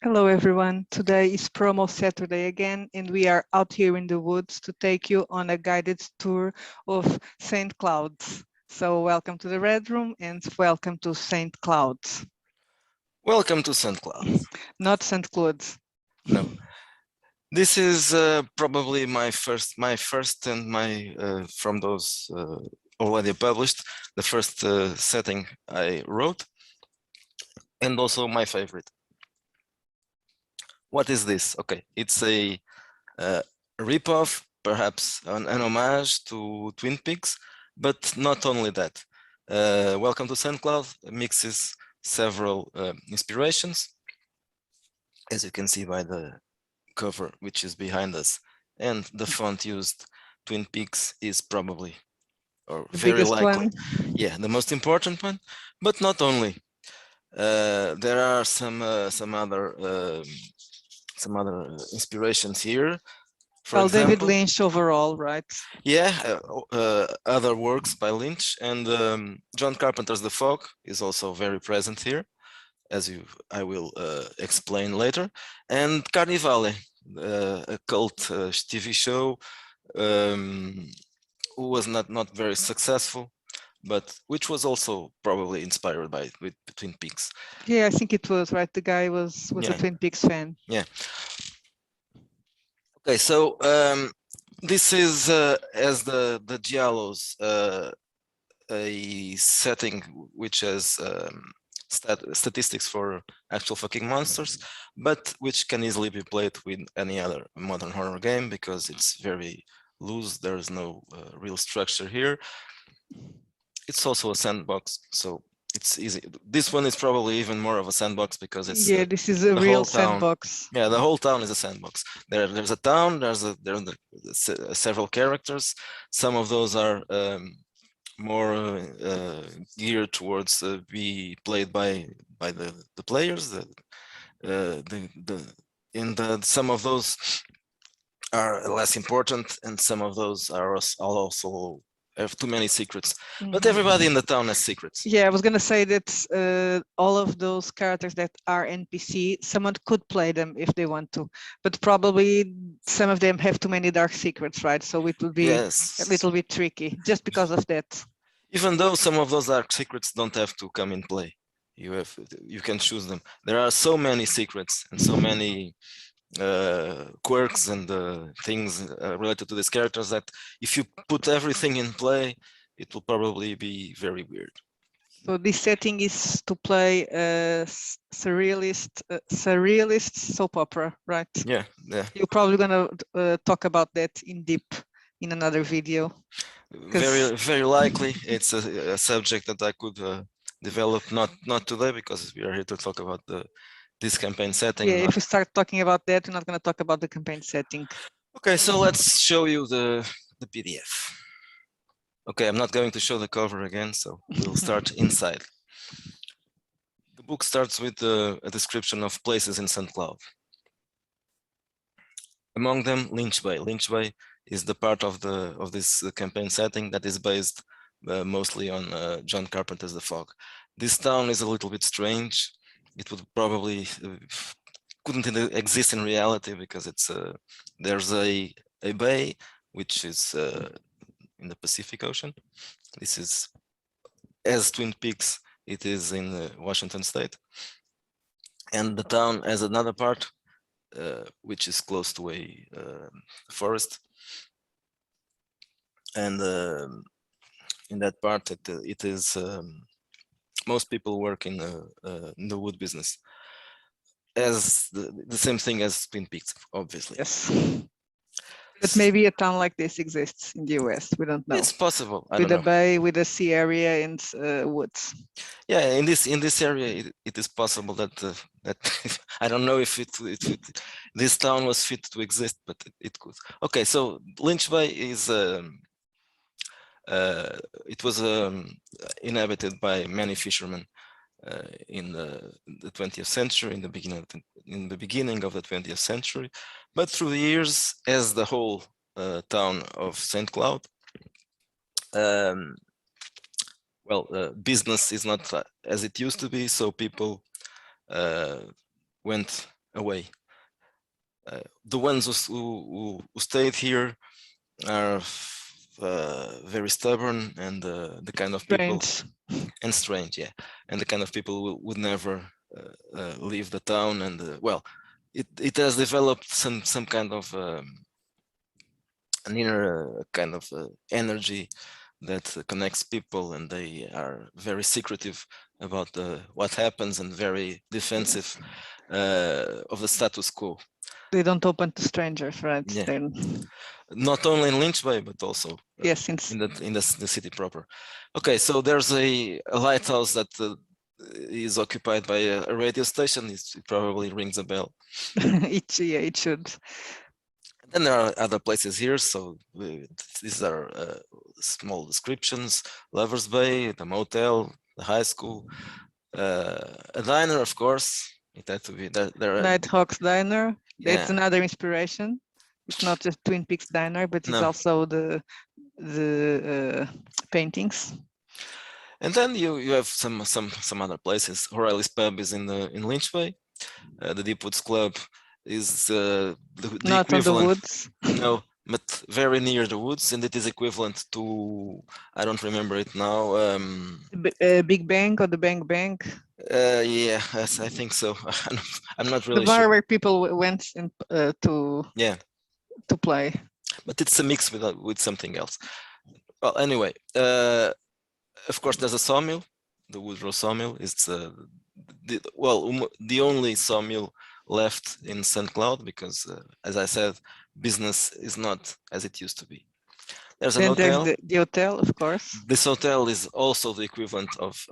Hello everyone, today is Promo Saturday again and we are out here in the woods to take you on a guided tour of St. Cloud's. So welcome to the Red Room and welcome to St. Cloud's. Welcome to St. Cloud's. Not St. Cloud's. No. This is probably my first and my from those already published, the first setting I wrote, and also my favorite. What is this? Okay, it's a ripoff, perhaps an homage to Twin Peaks, but not only that. Welcome to St. Cloud mixes several inspirations, as you can see by the cover, which is behind us, and the font used, Twin Peaks, is probably, or The very likely, one. yeah, the most important one, but not only. There are some other inspirations here. For example, David Lynch overall, right? Yeah, other works by Lynch, and John Carpenter's The Fog is also very present here, as I will explain later. And Carnivàle, a cult TV show, who was not very successful, but which was also probably inspired by with Twin Peaks. Yeah, I think it was, right? The guy was a Twin Peaks fan. Yeah. Okay, so this is as the Giallos, a setting which has statistics for actual fucking monsters, but which can easily be played with any other modern horror game because it's very loose. There is no real structure here. It's also a sandbox, so it's easy. This one is probably even more of a sandbox because it's this is a real sandbox. Yeah, the whole town is a sandbox. There's a town. There are several characters. Some of those are more geared towards be played by the players. Some of those are less important, and some of those are also have too many secrets. But everybody in the town has secrets. Yeah, I was gonna say that all of those characters that are NPC, someone could play them if they want to, but probably some of them have too many dark secrets, right? So it would be a little bit tricky just because of that. Even though some of those dark secrets don't have to come in play, you can choose them. There are so many secrets and so many quirks and things related to these characters that if you put everything in play, it will probably be very weird. So this setting is to play a surrealist soap opera, right? Yeah. You're probably gonna talk about that in deep in another video. Very likely. It's a subject that I could develop, not today, because we are here to talk about this campaign setting. Yeah, if we start talking about that, we're not going to talk about the campaign setting. Okay, so let's show you the PDF. Okay, I'm not going to show the cover again, so we'll start inside. The book starts with a description of places in St. Cloud. Among them, Lynch Bay. Lynch Bay is the part of this campaign setting that is based mostly on John Carpenter's The Fog. This town is a little bit strange. It would probably couldn't exist in reality because it's there's a bay which is in the Pacific Ocean. This is, as Twin Peaks, it is in Washington State, and the town has another part which is close to a forest, and in that part it is most people work in the wood business, as the same thing as Twin Peaks, obviously. Yes. But maybe a town like this exists in the US. We don't know. It's possible. With a bay, with a sea area and woods. Yeah, in this area, it is possible that that I don't know if this town was fit to exist, but it could. Okay, so Lynch Bay is it was inhabited by many fishermen in the 20th century, in the beginning of the 20th century, but through the years, as the whole town of St. Cloud, business is not as it used to be, so people went away. The ones who stayed here are very stubborn and the kind of people and strange, yeah, and the kind of people who would never leave the town. And well, it has developed some kind of an inner kind of energy that connects people, and they are very secretive about what happens and very defensive of the status quo. They don't open to strangers, right? Yeah. Then Not only in Lynch Bay, but also yes, in the city proper. Okay, so there's a lighthouse that is occupied by a radio station. It probably rings a bell. it should. Then there are other places here. So these are small descriptions: Lovers Bay, the motel, the high school, a diner, of course. It had to be there. Nighthawk's Diner. Yeah. That's another inspiration. It's not just Twin Peaks Diner, but it's also the paintings. And then you have some other places. O'Reilly's Pub is in Lynch Bay. The Deepwoods Club is the not equivalent. On the woods. No, but very near the woods, and it is equivalent to, I don't remember it now. Big Bang or the Bang Bang. Yeah, I think so. I'm not really sure. The bar sure. where people went to play. But it's a mix with something else. Well, anyway, of course, there's a sawmill. The Woodrow sawmill is the only sawmill left in St. Cloud, because, as I said, business is not as it used to be. There's an hotel. There's the hotel, of course. This hotel is also the equivalent of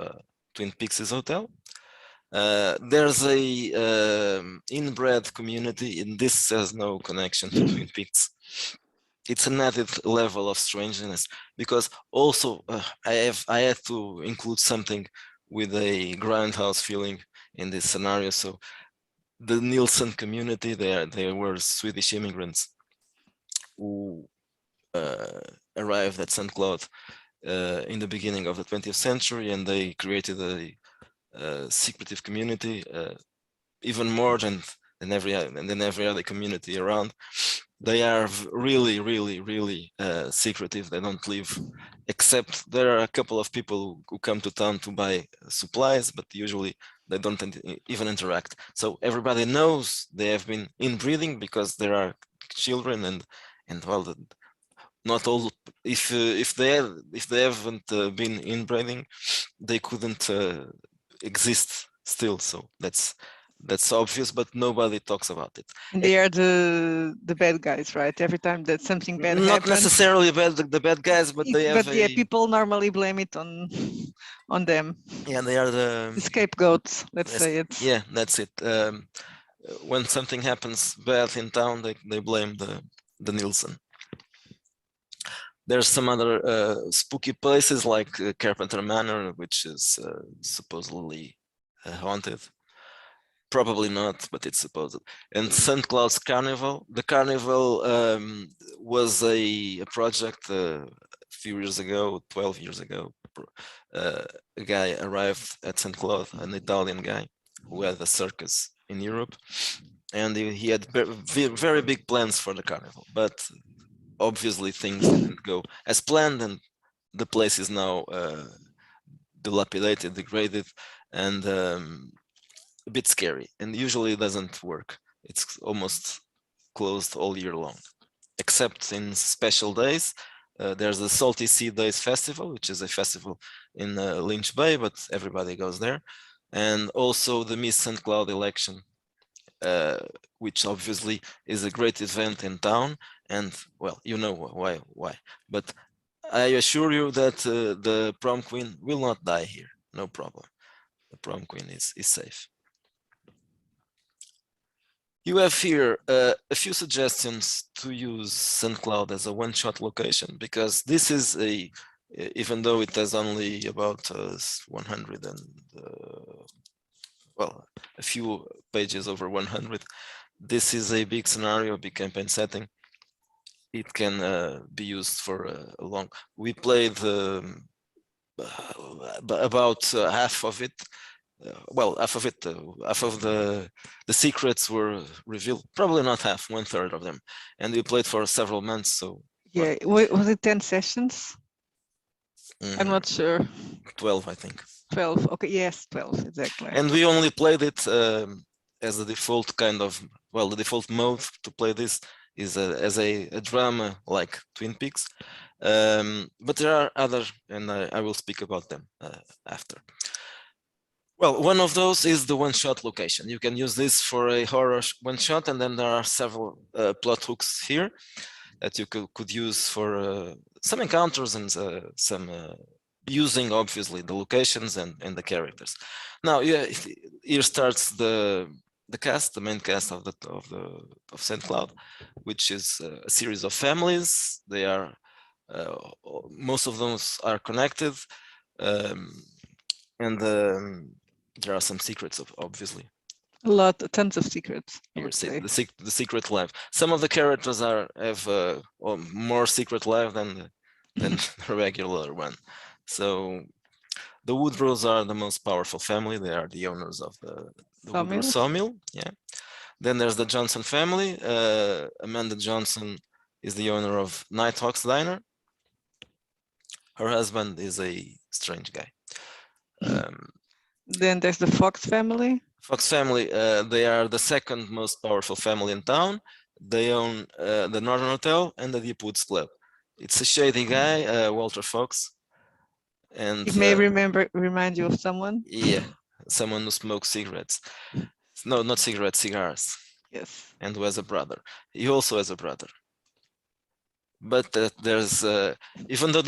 Twin Peaks' hotel. There's a inbred community, and this has no connection to Twin Peaks. It's an added level of strangeness, because also I had to include something with a grindhouse feeling in this scenario. So the Nielsen community, they were Swedish immigrants who arrived at St. Cloud in the beginning of the 20th century, and they created a secretive community, even more than every other community around. They are really, really, really secretive. They don't live, except there are a couple of people who come to town to buy supplies, but usually they don't even interact. So everybody knows they have been inbreeding, because there are children, and well, not all. If they haven't been inbreeding, they couldn't exist still. So that's obvious, but nobody talks about it. And they are the bad guys, right? Every time that something bad happens. Not necessarily the bad guys, but they have. But yeah, people normally blame it on them. Yeah, they are the scapegoats. Let's say it. Yeah, that's it. When something happens bad in town, they blame the Nielsen. There's some other spooky places like Carpenter Manor, which is supposedly haunted. Probably not, but it's supposed. And St. Cloud's Carnival. The Carnival was a project a few years ago, 12 years ago. A guy arrived at St. Cloud, an Italian guy who had a circus in Europe, and he had very big plans for the carnival, but obviously things didn't go as planned, and the place is now dilapidated, degraded, and a bit scary, and usually it doesn't work. It's almost closed all year long, except in special days. There's the Salty Sea Days Festival, which is a festival in Lynch Bay, but everybody goes there. And also the Miss St. Cloud election, which obviously is a great event in town. And well, you know why. But I assure you that the prom queen will not die here. No problem. The prom queen is safe. You have here a few suggestions to use St. Cloud as a one-shot location, because this is even though it has only about 100 and well, a few pages over 100, this is a big scenario, big campaign setting. It can be used for a long. We played about half of it well, half of it, half of the secrets were revealed. Probably not half, 1/3 of them, and we played for several months. So yeah, was it 10 sessions? I'm not sure. 12, I think. 12. Okay, yes, 12 exactly. And we only played it as a default kind of, well, the default mode to play this is as a drama like Twin Peaks. But there are other, and I will speak about them after. Well, one of those is the one-shot location. You can use this for a horror one-shot, and then there are several plot hooks here that you could use for some encounters and some using obviously the locations and the characters. Now, yeah, here starts the cast, the main cast of St. Cloud, which is a series of families. They are most of those are connected, and there are some secrets, obviously. Tons of secrets. The secret life. Some of the characters have more secret life than the regular one. So the Woodrows are the most powerful family. They are the owners of the Woodrow sawmill. Yeah. Then there's the Johnson family. Amanda Johnson is the owner of Nighthawk's Diner. Her husband is a strange guy. Then there's the Fox family. Fox family, they are the second most powerful family in town. They own the Northern Hotel and the Deep Woods Club. It's a shady guy, Walter Fox. And it may remind you of someone. Yeah, someone who smokes cigarettes. No, not cigarettes, cigars. Yes. And who has a brother. He also has a brother. But there's, even though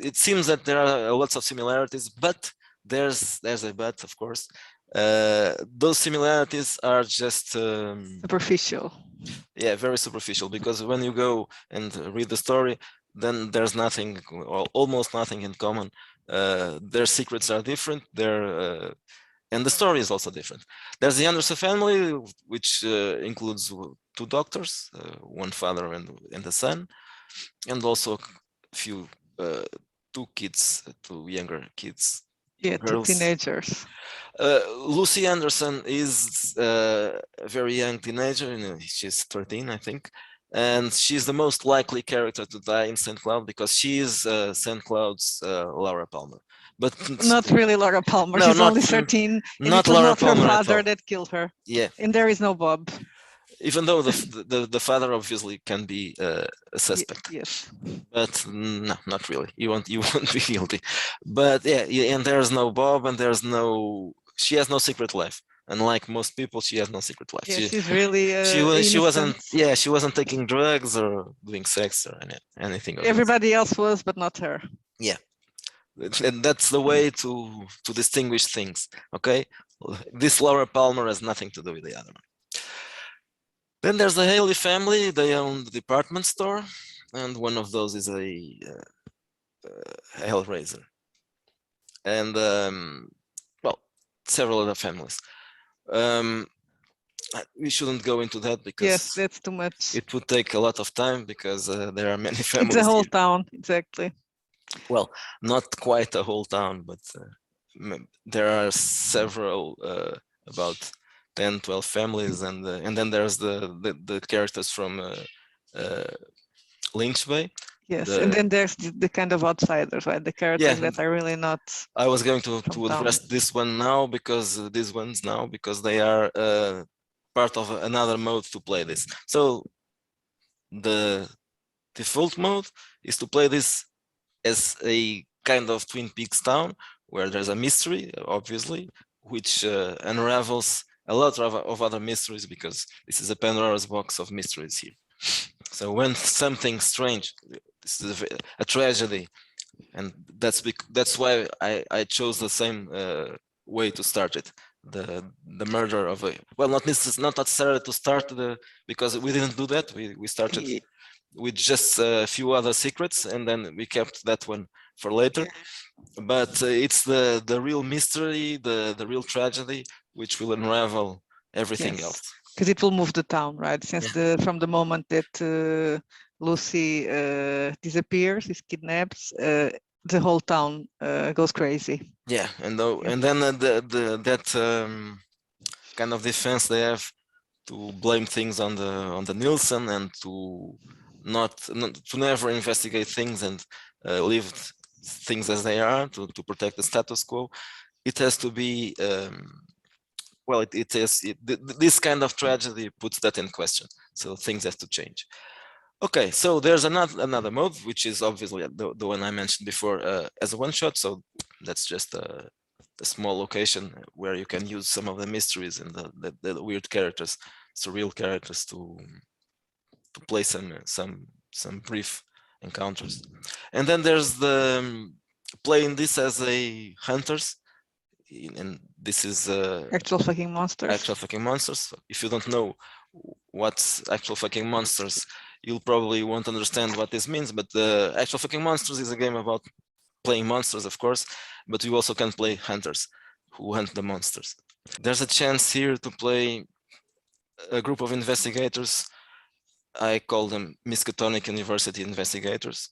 it seems that there are lots of similarities, but there's a but, of course. Those similarities are just superficial. Yeah, very superficial, because when you go and read the story, then there's nothing, or almost nothing in common. Their secrets are different, and the story is also different. There's the Anderson family, which includes 2 doctors, one father and a son, and also a few 2 kids, 2 younger kids. Yeah, girls. 2 teenagers. Lucy Anderson is a very young teenager, she's 13, I think, and she's the most likely character to die in St. Cloud because she is St. Cloud's Laura Palmer. But not really Laura Palmer. No, she's only 13. Not Laura Palmer. Her father that killed her. Yeah. And there is no Bob. Even though the father obviously can be a suspect. Yes. But no, not really. You won't be guilty. But yeah, and there's no Bob, and she has no secret life. Unlike most people, she has no secret life. Yeah, she's really she wasn't taking drugs or doing sex or anything. Everybody else was, but not her. Yeah. And that's the way to distinguish things. Okay, this Laura Palmer has nothing to do with the other one. Then there's the Haley family. They own the department store, and one of those is a Hellraiser. And well, several other families. We shouldn't go into that because yes, that's too much. It would take a lot of time because there are many families. It's a whole town, exactly. Well, not quite a whole town, but there are several, about 10, 12 families, and then there's the characters from Lynch Bay. Yes, and then there's the kind of outsiders, right? The characters that are really not. I was going to address this one now because they are part of another mode to play this. So the default mode is to play this as a kind of Twin Peaks town where there's a mystery, obviously, which unravels a lot of other mysteries, because this is a Pandora's box of mysteries here. So when something strange, this is a tragedy, and that's why I chose the same way to start it. The murder of a, well, not necessarily to start because we didn't do that. We started with just a few other secrets, and then we kept that one for later. But it's the real mystery, the real tragedy, which will unravel everything else. Because it will move the town, right? Since from the moment that Lucy disappears, is kidnapped, the whole town goes crazy. Yeah, and then that kind of defense they have to blame things on the Nielsen and to to never investigate things and leave things as they are to protect the status quo. It has to be well, this kind of tragedy puts that in question. So things have to change. Okay, so there's another mode, which is obviously the one I mentioned before as a one shot. So that's just a small location where you can use some of the mysteries and the weird characters, surreal characters to play some brief encounters. And then there's the playing this as a hunters, and this is Actual fucking monsters. Actual fucking monsters. If you don't know what's actual fucking monsters, you'll probably won't understand what this means. But the Actual Fucking Monsters is a game about playing monsters, of course, but you also can play hunters who hunt the monsters. There's a chance here to play a group of investigators. I call them Miskatonic University investigators.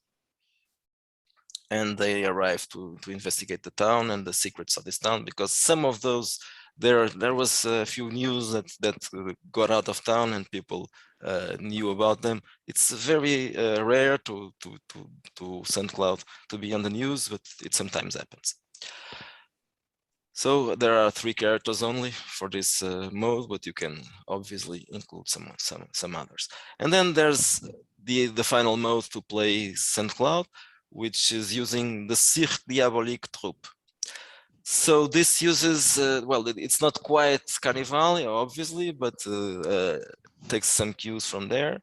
And they arrive to investigate the town and the secrets of this town, because some of those, there was a few news that got out of town and people knew about them. It's very rare to SoundCloud to be on the news, but it sometimes happens. So there are 3 characters only for this mode, but you can obviously include some others. And then there's the final mode to play SoundCloud, which is using the Cirque Diabolique troupe. So this uses, well, it's not quite Carnivàle, obviously, but takes some cues from there.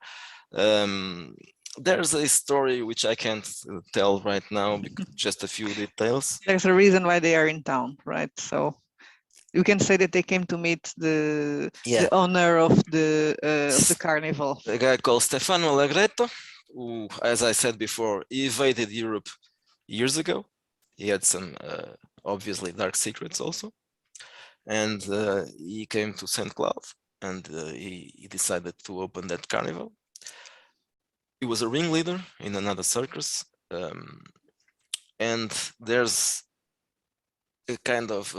There's a story which I can't tell right now, just a few details. There's a reason why they are in town, right? So you can say that they came to meet the owner of the carnival. A guy called Stefano Allegretto, who, as I said before, he evaded Europe years ago. He had some obviously dark secrets also. And he came to St. Cloud and he decided to open that carnival. He was a ringleader in another circus. And there's a kind of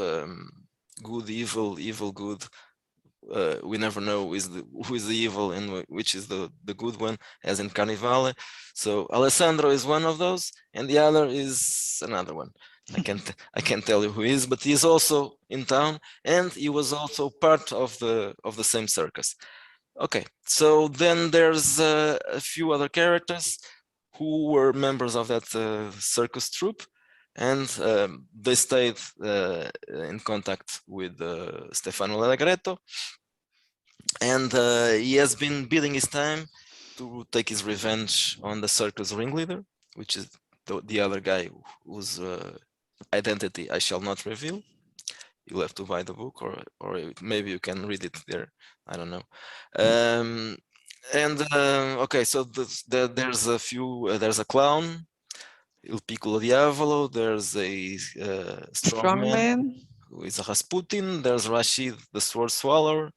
good, evil, good. We never know who is the evil and which is the good one, as in Carnivàle. So Alessandro is one of those, and the other is another one. I can't tell you who he is, but he's also in town, and he was also part of the same circus. Okay, so then there's a few other characters who were members of that circus troupe, and they stayed in contact with Stefano Allegretto, and he has been biding his time to take his revenge on the circus ringleader, which is the other guy whose identity I shall not reveal. You'll have to buy the book, or maybe you can read it there. I don't know. Okay, so there's a few. There's a clown, Il Piccolo Diavolo. There's a strongman who is a Rasputin. There's Rashid, the sword swallower,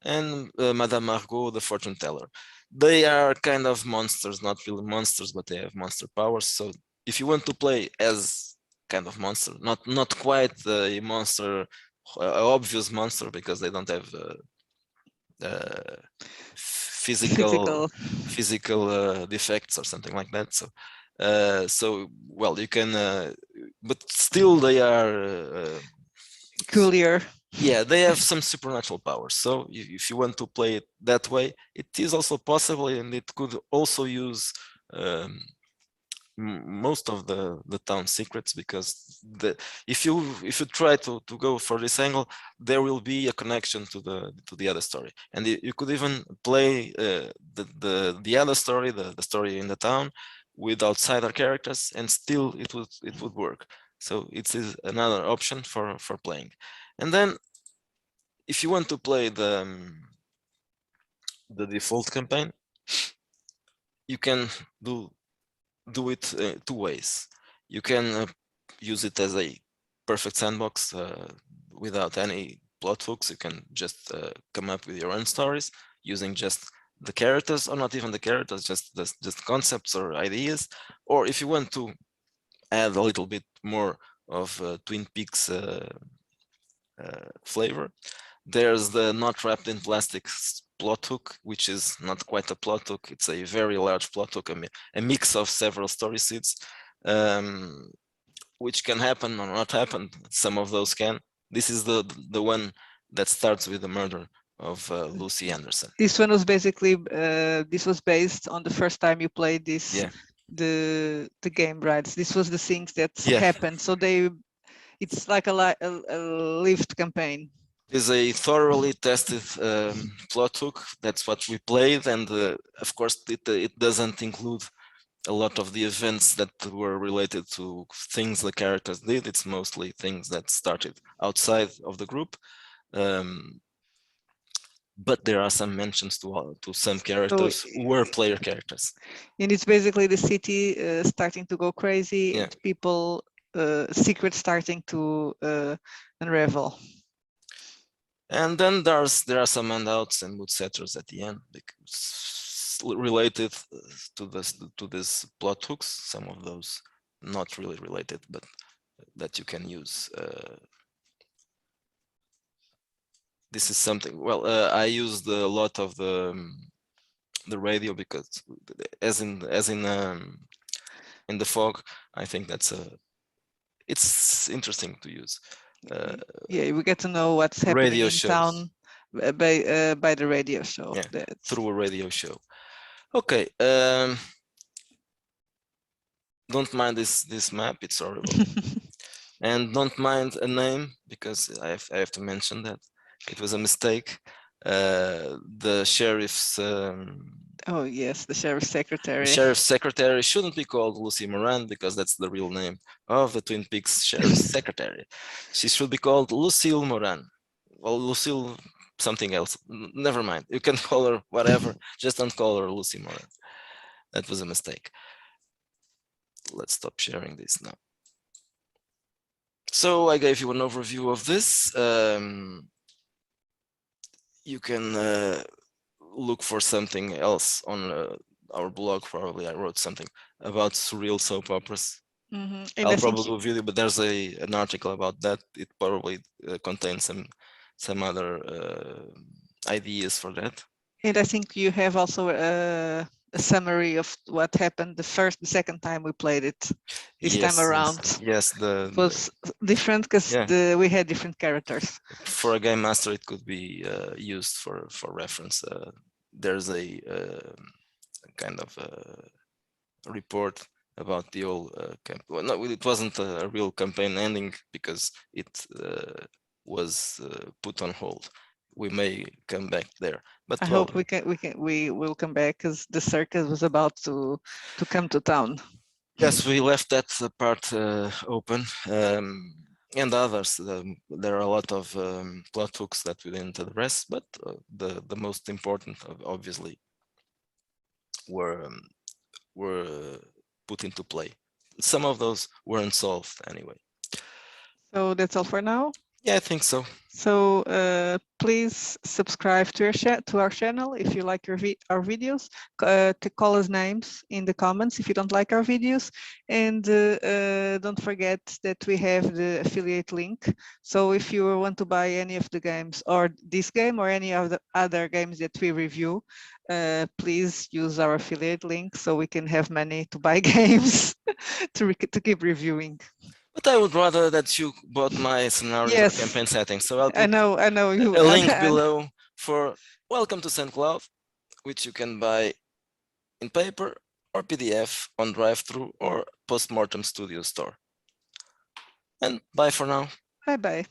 and Madame Margot, the fortune teller. They are kind of monsters, not really monsters, but they have monster powers. So if you want to play as kind of monster, not quite a monster, obvious monster, because they don't have physical defects or something like that. So so well, you can but still they are peculiar. Yeah, they have some supernatural powers. So if you want to play it that way, it is also possible, and it could also use most of the town secrets, because if you try to go for this angle, there will be a connection to the other story, and you could even play the other story, the story in the town, with outsider characters, and still it would work. So it is another option for playing. And then if you want to play the default campaign, you can do it 2 ways. You can use it as a perfect sandbox without any plot hooks. You can just come up with your own stories using just the characters, or not even the characters, just concepts or ideas. Or if you want to add a little bit more of Twin Peaks flavor. There's the Not Wrapped in Plastic plot hook, which is not quite a plot hook. It's a very large plot hook, a mix of several story seeds, which can happen or not happen. Some of those can. This is the one that starts with the murder of Lucy Anderson. This one was basically this was based on the first time you played this, yeah, the game, right? This was the things that happened. So it's like a lived campaign. Is a thoroughly tested plot hook. That's what we played, and of course it doesn't include a lot of the events that were related to things the characters did. It's mostly things that started outside of the group. But there are some mentions to some characters who were player characters. And it's basically the city starting to go crazy, and people secrets starting to unravel. And then there are some handouts and mood setters at the end, because related to this plot hooks. Some of those not really related, but that you can use. This is something. Well, I used a lot of the radio, because as in the fog, I think it's interesting to use. Yeah, we get to know what's happening in town by the radio show. Yeah, through a radio show. Okay. Don't mind this map, it's horrible. And don't mind a name, because I have to mention that it was a mistake. The sheriff's oh yes, the sheriff's secretary. The sheriff's secretary shouldn't be called Lucy Moran, because that's the real name of the Twin Peaks sheriff's secretary. She should be called Lucille Moran. Well, Lucille something else. Never mind. You can call her whatever. Just don't call her Lucy Moran. That was a mistake. Let's stop sharing this now. So I gave you an overview of this. You can look for something else on our blog. Probably I wrote something about surreal soap operas. I'll probably do a video, but there's an article about that. It probably contains some other ideas for that. And I think you have also a summary of what happened the second time we played it. This time around. Yes, it was different because we had different characters. For a game master, it could be used for reference. There's a kind of report about the old camp. Well, no, it wasn't a real campaign ending, because it was put on hold. We may come back there, but I hope we will come back, because the circus was about to come to town. Yes, we left that part open, and others. There are a lot of plot hooks that we didn't address, but the most important, obviously, were put into play. Some of those weren't solved anyway. So that's all for now? Yeah, I think so. So please subscribe to our channel if you like our videos. Call us names in the comments if you don't like our videos. And don't forget that we have the affiliate link. So if you want to buy any of the games, or this game, or any of the other games that we review, please use our affiliate link so we can have money to buy games to keep reviewing. But I would rather that you bought my scenario campaign settings. So I'll put I know you. A link below for Welcome to St. Cloud, which you can buy in paper or PDF on Drive-Thru or Postmortem Studio Store. And bye for now. Bye-bye.